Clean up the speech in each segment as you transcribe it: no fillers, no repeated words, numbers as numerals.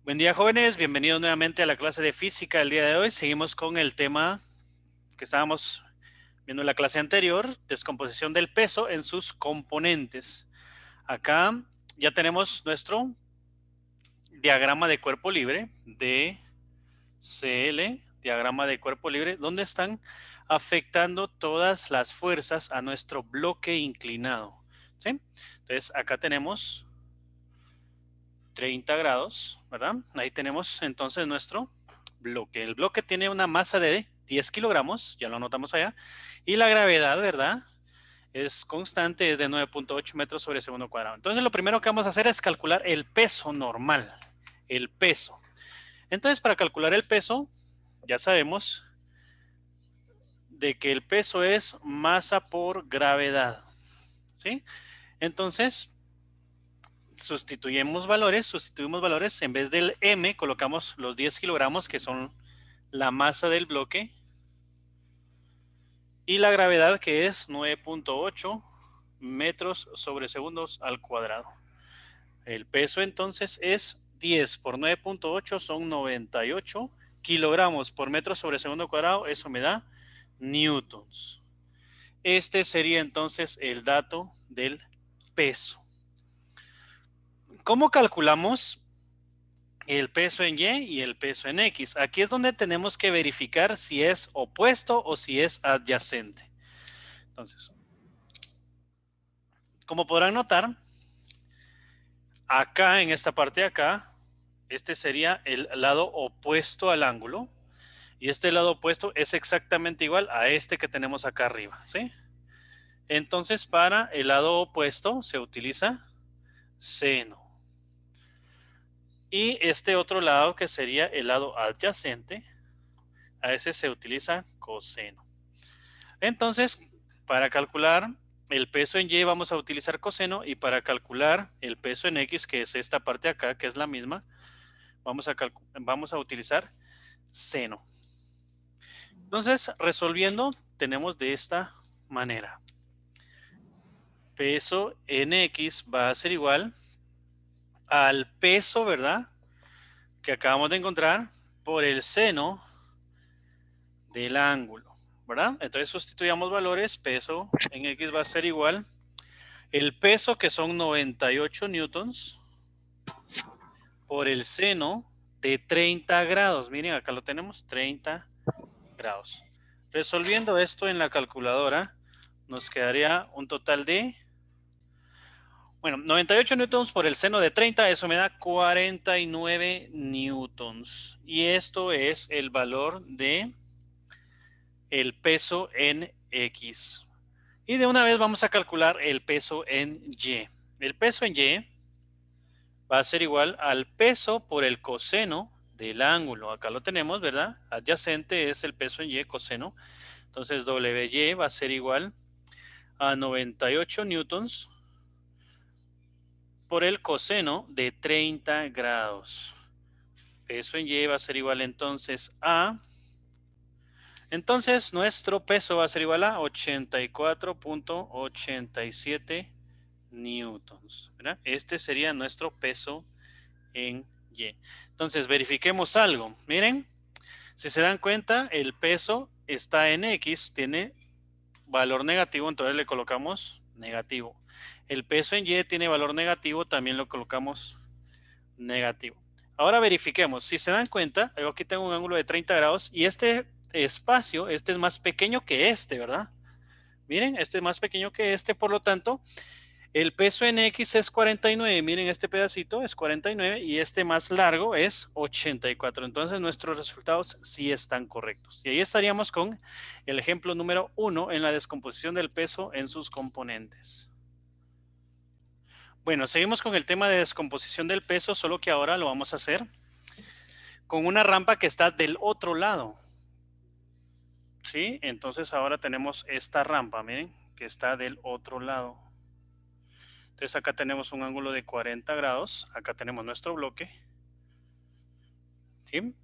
Buen día, jóvenes. Bienvenidos nuevamente a la clase de física. El día de hoy seguimos con el tema que estábamos viendo en la clase anterior, descomposición del peso en sus componentes. Acá ya tenemos nuestro diagrama de cuerpo libre, DCL, diagrama de cuerpo libre, donde están afectando todas las fuerzas a nuestro bloque inclinado, ¿sí? Entonces, acá tenemos 30 grados, ¿verdad? Ahí tenemos entonces nuestro bloque. El bloque tiene una masa de 10 kilogramos, ya lo anotamos allá, y la gravedad, ¿verdad? Es constante, es de 9.8 metros sobre segundo cuadrado. Entonces lo primero que vamos a hacer es calcular el peso normal, el peso. Entonces para calcular el peso, ya sabemos de que el peso es masa por gravedad, ¿sí? Entonces sustituimos valores, en vez del M colocamos los 10 kilogramos que son la masa del bloque y la gravedad que es 9.8 metros sobre segundos al cuadrado. El peso entonces es 10 por 9.8 son 98 kilogramos por metro sobre segundo cuadrado, eso me da newtons. Este sería entonces el dato del peso. ¿Cómo calculamos el peso en Y y el peso en X? Aquí es donde tenemos que verificar si es opuesto o si es adyacente. Entonces, como podrán notar, acá en esta parte de acá, este sería el lado opuesto al ángulo y este lado opuesto es exactamente igual a este que tenemos acá arriba, ¿sí? Entonces, para el lado opuesto se utiliza seno. Y este otro lado que sería el lado adyacente, a ese se utiliza coseno. Entonces, para calcular el peso en Y vamos a utilizar coseno y para calcular el peso en X, que es esta parte de acá, que es la misma, vamos a utilizar seno. Entonces, resolviendo, tenemos de esta manera. Peso en X va a ser igual al peso, ¿verdad? Que acabamos de encontrar por el seno del ángulo, ¿verdad? Entonces sustituyamos valores, peso en X va a ser igual el peso que son 98 newtons por el seno de 30 grados. Miren, acá lo tenemos, 30 grados. Resolviendo esto en la calculadora, nos quedaría un total de, bueno, 98 newtons por el seno de 30, eso me da 49 newtons. Y esto es el valor de el peso en X. Y de una vez vamos a calcular el peso en Y. El peso en Y va a ser igual al peso por el coseno del ángulo. Acá lo tenemos, ¿verdad? Adyacente es el peso en Y, coseno. Entonces WY va a ser igual a 98 newtons por el coseno de 30 grados. Peso en Y va a ser igual entonces a... Entonces nuestro peso va a ser igual a 84.87 newtons, ¿verdad? Este sería nuestro peso en Y. Entonces verifiquemos algo. Miren, si se dan cuenta, el peso está en X, tiene valor negativo, entonces le colocamos negativo. El peso en Y tiene valor negativo, también lo colocamos negativo. Ahora verifiquemos. Si se dan cuenta, yo aquí tengo un ángulo de 30 grados y este espacio, este es más pequeño que este, ¿verdad? Miren, este es más pequeño que este, por lo tanto, el peso en X es 49. Miren, este pedacito es 49 y este más largo es 84. Entonces, nuestros resultados sí están correctos. Y ahí estaríamos con el ejemplo número 1 en la descomposición del peso en sus componentes. Bueno, seguimos con el tema de descomposición del peso, solo que ahora lo vamos a hacer con una rampa que está del otro lado. ¿Sí? Entonces ahora tenemos esta rampa, miren, que está del otro lado. Entonces acá tenemos un ángulo de 40 grados, acá tenemos nuestro bloque. ¿Sí?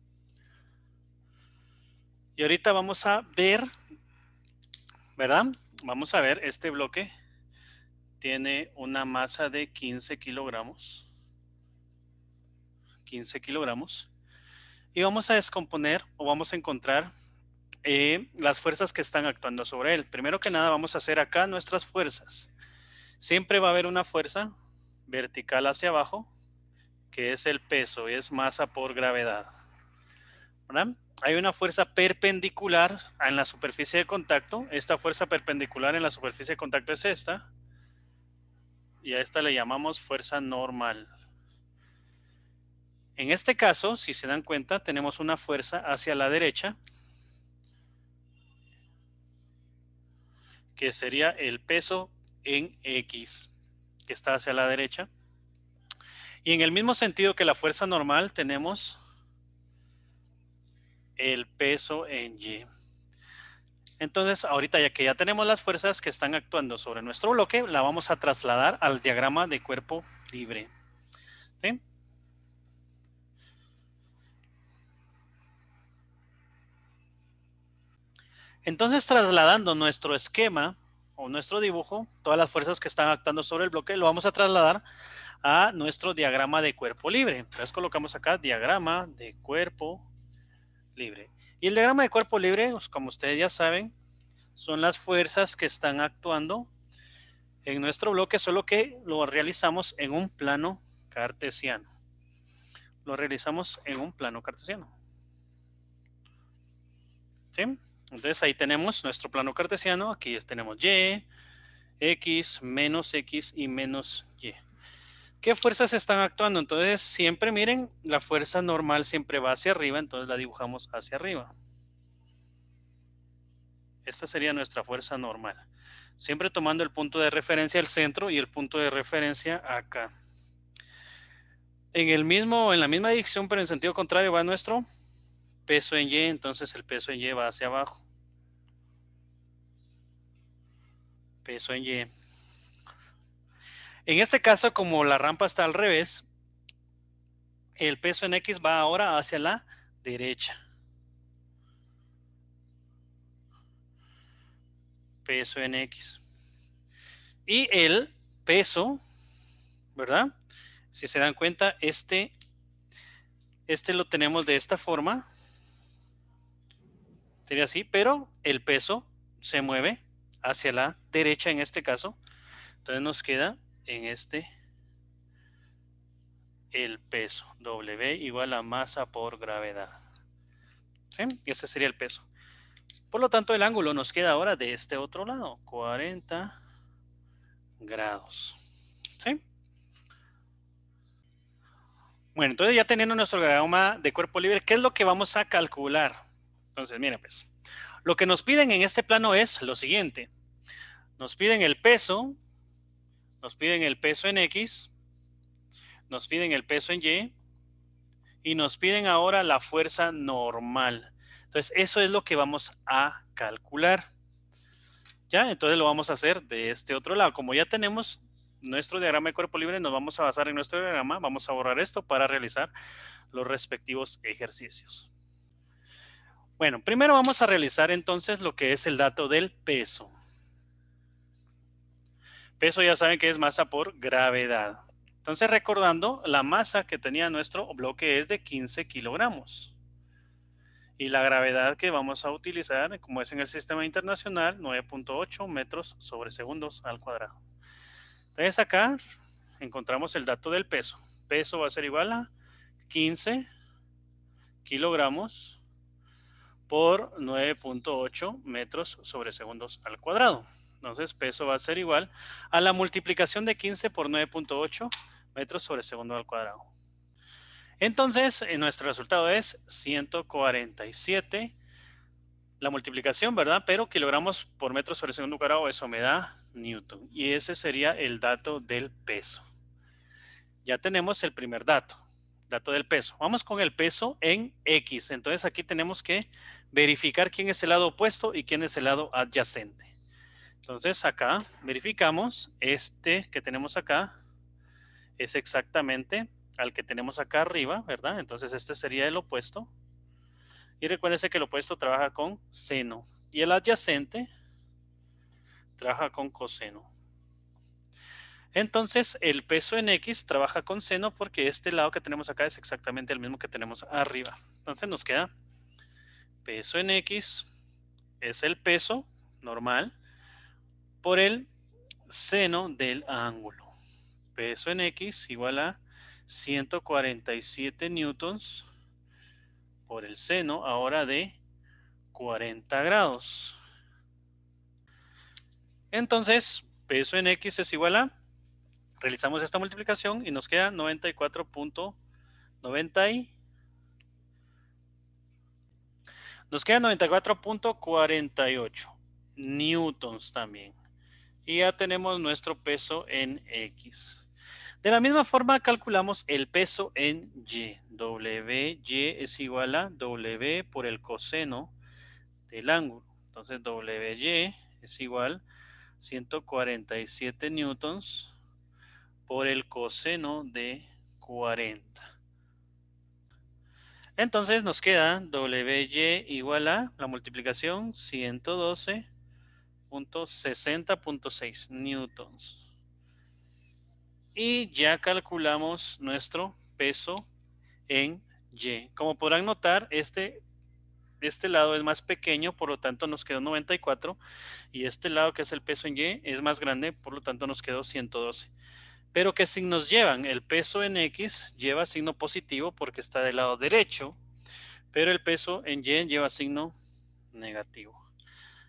Y ahorita vamos a ver, ¿verdad? Vamos a ver, este bloque tiene una masa de 15 kilogramos. 15 kilogramos. Y vamos a descomponer o vamos a encontrar las fuerzas que están actuando sobre él. Primero que nada vamos a hacer acá nuestras fuerzas. Siempre va a haber una fuerza vertical hacia abajo, que es el peso, es masa por gravedad, ¿verdad? Hay una fuerza perpendicular en la superficie de contacto. Esta fuerza perpendicular en la superficie de contacto es esta. Y a esta le llamamos fuerza normal. En este caso, si se dan cuenta, tenemos una fuerza hacia la derecha, que sería el peso en X, que está hacia la derecha. Y en el mismo sentido que la fuerza normal, tenemos el peso en Y. Entonces, ahorita ya que ya tenemos las fuerzas que están actuando sobre nuestro bloque, la vamos a trasladar al diagrama de cuerpo libre. ¿Sí? Entonces, trasladando nuestro esquema o nuestro dibujo, todas las fuerzas que están actuando sobre el bloque, lo vamos a trasladar a nuestro diagrama de cuerpo libre. Entonces colocamos acá diagrama de cuerpo libre. Y el diagrama de cuerpo libre, pues, como ustedes ya saben, son las fuerzas que están actuando en nuestro bloque, solo que lo realizamos en un plano cartesiano. Lo realizamos en un plano cartesiano. ¿Sí? Entonces ahí tenemos nuestro plano cartesiano. Aquí tenemos Y, X, menos X y menos Y. ¿Qué fuerzas están actuando? Entonces siempre miren, la fuerza normal siempre va hacia arriba, entonces la dibujamos hacia arriba. Esta sería nuestra fuerza normal. Siempre tomando el punto de referencia al centro y el punto de referencia acá. En la misma dirección, pero en sentido contrario, va nuestro peso en Y, entonces el peso en Y va hacia abajo. Peso en Y. En este caso, como la rampa está al revés, el peso en X va ahora hacia la derecha. Peso en X. Y el peso, ¿verdad? Si se dan cuenta, este lo tenemos de esta forma. Sería así, pero el peso se mueve hacia la derecha en este caso. Entonces nos queda en este el peso. W igual a masa por gravedad. ¿Sí? Y ese sería el peso. Por lo tanto, el ángulo nos queda ahora de este otro lado, 40 grados. ¿Sí? Bueno, entonces ya teniendo nuestro diagrama de cuerpo libre, ¿qué es lo que vamos a calcular? Entonces, miren pues, lo que nos piden en este plano es lo siguiente. Nos piden el peso en X, nos piden el peso en Y nos piden ahora la fuerza normal. Entonces, eso es lo que vamos a calcular. ¿Ya? Entonces lo vamos a hacer de este otro lado. Como ya tenemos nuestro diagrama de cuerpo libre, nos vamos a basar en nuestro diagrama. Vamos a borrar esto para realizar los respectivos ejercicios. Bueno, primero vamos a realizar entonces lo que es el dato del peso. Peso ya saben que es masa por gravedad. Entonces, recordando, la masa que tenía nuestro bloque es de 15 kilogramos. Y la gravedad que vamos a utilizar, como es en el sistema internacional, 9.8 metros sobre segundos al cuadrado. Entonces acá encontramos el dato del peso. Peso va a ser igual a 15 kilogramos por 9.8 metros sobre segundos al cuadrado. Entonces peso va a ser igual a la multiplicación de 15 por 9.8 metros sobre segundo al cuadrado. Entonces nuestro resultado es 147, la multiplicación, ¿verdad? Pero kilogramos por metro sobre segundo cuadrado, eso me da newton. Y ese sería el dato del peso. Ya tenemos el primer dato del peso. Vamos con el peso en X. Entonces aquí tenemos que verificar quién es el lado opuesto y quién es el lado adyacente. Entonces acá verificamos este que tenemos acá es exactamente al que tenemos acá arriba, ¿verdad? Entonces este sería el opuesto. Y recuérdense que el opuesto trabaja con seno y el adyacente trabaja con coseno. Entonces, el peso en X trabaja con seno porque este lado que tenemos acá es exactamente el mismo que tenemos arriba. Entonces nos queda peso en X es el peso normal por el seno del ángulo. Peso en X igual a 147 newtons por el seno ahora de 40 grados. Entonces, peso en X es igual a, realizamos esta multiplicación y nos queda 94.90 nos queda 94.48 newtons también. Y ya tenemos nuestro peso en X. De la misma forma calculamos el peso en Y. WY es igual a W por el coseno del ángulo. Entonces WY es igual a 147 newtons por el coseno de 40. Entonces nos queda WY igual a la multiplicación 112.60.6 newtons. Y ya calculamos nuestro peso en Y. Como podrán notar, este lado es más pequeño, por lo tanto nos quedó 94, y este lado que es el peso en Y es más grande, por lo tanto nos quedó 112. Pero ¿qué signos llevan? El peso en X lleva signo positivo porque está del lado derecho, pero el peso en Y lleva signo negativo.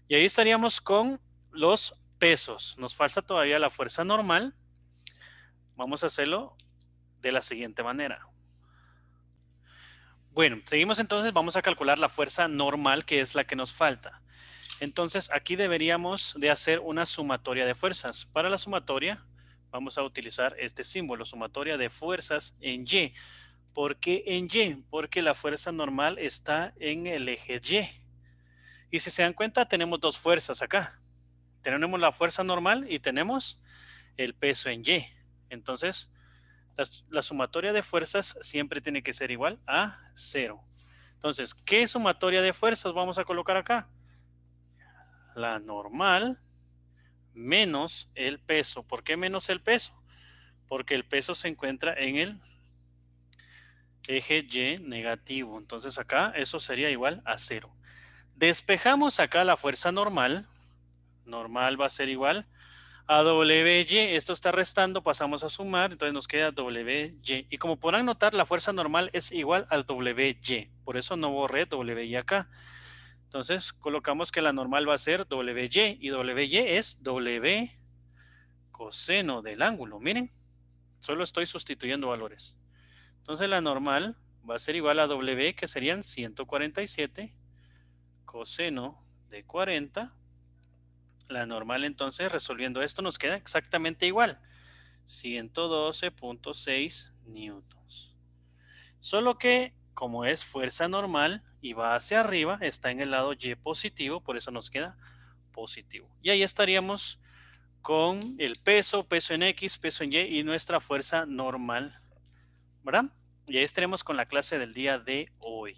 Y ahí estaríamos con los pesos. Nos falta todavía la fuerza normal. Vamos a hacerlo de la siguiente manera. Bueno, seguimos entonces, vamos a calcular la fuerza normal, que es la que nos falta. Entonces, aquí deberíamos de hacer una sumatoria de fuerzas. Para la sumatoria, vamos a utilizar este símbolo, sumatoria de fuerzas en Y. ¿Por qué en Y? Porque la fuerza normal está en el eje Y. Y si se dan cuenta, tenemos dos fuerzas acá. Tenemos la fuerza normal y tenemos el peso en Y. Entonces, la sumatoria de fuerzas siempre tiene que ser igual a 0. Entonces, ¿qué sumatoria de fuerzas vamos a colocar acá? La normal menos el peso. ¿Por qué menos el peso? Porque el peso se encuentra en el eje Y negativo. Entonces acá eso sería igual a 0. Despejamos acá la fuerza normal. Normal va a ser igual a WY. Esto está restando, pasamos a sumar, entonces nos queda WY. Y como podrán notar, la fuerza normal es igual al WY. Por eso no borré WY acá. Entonces colocamos que la normal va a ser WY. Y WY es W coseno del ángulo. Miren, solo estoy sustituyendo valores. Entonces la normal va a ser igual a W, que serían 147 coseno de 40. La normal, entonces, resolviendo esto, nos queda exactamente igual. 112.6 newtons. Solo que, como es fuerza normal y va hacia arriba, está en el lado Y positivo, por eso nos queda positivo. Y ahí estaríamos con el peso, peso en X, peso en Y y nuestra fuerza normal, ¿verdad? Y ahí estaremos con la clase del día de hoy.